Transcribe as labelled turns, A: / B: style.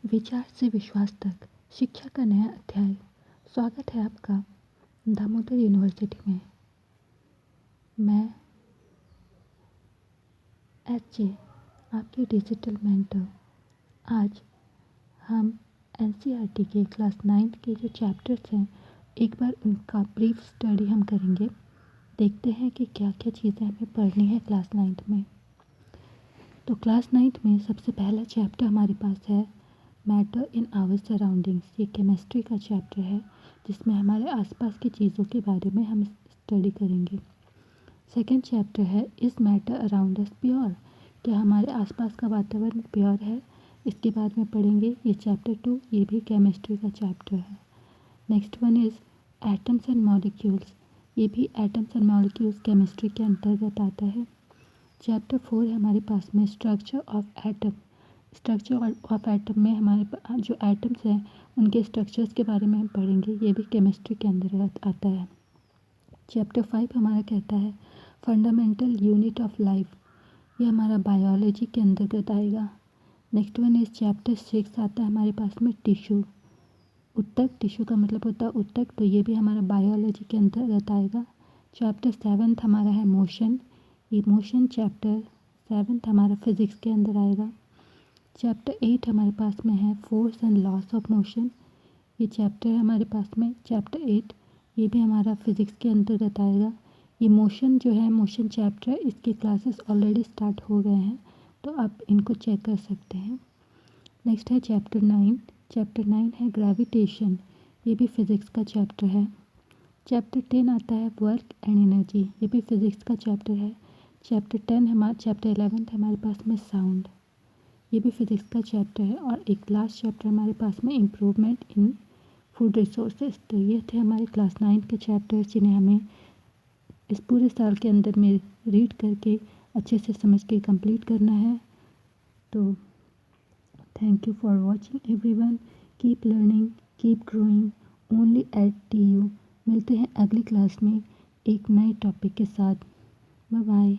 A: विचार से विश्वास तक शिक्षा का नया अध्याय। स्वागत है आपका दामोदर यूनिवर्सिटी में। मैं एच.जे. आपकी डिजिटल मेंटर। आज हम एनसीईआरटी के क्लास 9 के जो चैप्टर्स हैं एक बार उनका ब्रीफ स्टडी हम करेंगे। देखते हैं कि क्या क्या चीज़ें हमें पढ़नी है क्लास 9 में। तो क्लास 9 में सबसे पहला चैप्टर हमारे पास है मैटर इन आवर सराउंडिंग्स। ये केमिस्ट्री का चैप्टर है जिसमें हमारे आसपास की चीज़ों के बारे में हम स्टडी करेंगे। सेकेंड चैप्टर है is matter around us pure. क्या हमारे आसपास का वातावरण प्योर है, इसके बारे में पढ़ेंगे। ये चैप्टर 2, ये भी केमिस्ट्री का चैप्टर है। Next one is atoms and molecules. ये भी एटम्स एंड मॉलिक्यूल्स केमिस्ट्री के अंतर्गत आता है। चैप्टर 4 है हमारे पास में structure of atom. Structure of atom में हमारे जो एटम्स हैं उनके स्ट्रक्चर्स के बारे में हम पढ़ेंगे। ये भी केमिस्ट्री के अंतर्गत आता है। चैप्टर 5 हमारा कहता है फंडामेंटल यूनिट ऑफ लाइफ। ये हमारा बायोलॉजी के अंतर्गत आएगा। नेक्स्ट वन इज चैप्टर 6 आता है हमारे पास में टिश्यू। उत्तक, टिश्यू का मतलब होता है उत्तक, तो ये भी हमारा बायोलॉजी के अंतर्गत आएगा। चैप्टर 7 हमारा है मोशन। ये मोशन चैप्टर 7 हमारा फिज़िक्स के अंदर आएगा। चैप्टर 8 हमारे पास में है force and loss of motion. ये चैप्टर है हमारे पास में चैप्टर 8, ये भी हमारा फिज़िक्स के अंतर्गत आएगा। ये मोशन जो है मोशन चैप्टर, इसके क्लासेस ऑलरेडी स्टार्ट हो गए हैं, तो आप इनको चेक कर सकते हैं। नेक्स्ट है चैप्टर 9। चैप्टर 9 है ग्रेविटेशन। ये भी फिज़िक्स का चैप्टर है। चैप्टर 10 आता है वर्क एंड एनर्जी। ये भी फिज़िक्स का चैप्टर है। चैप्टर 11 हमारे पास में साउंड। ये भी फिज़िक्स का चैप्टर है। और एक लास्ट चैप्टर हमारे पास में इम्प्रूवमेंट इन फूड रिसोर्सेज। तो ये थे हमारे क्लास 9 के चैप्टर्स जिन्हें हमें इस पूरे साल के अंदर में रीड करके अच्छे से समझ के कंप्लीट करना है। तो thank you for watching everyone. Keep learning, keep growing only at TU। मिलते हैं अगली क्लास में एक नए टॉपिक के साथ। Bye bye.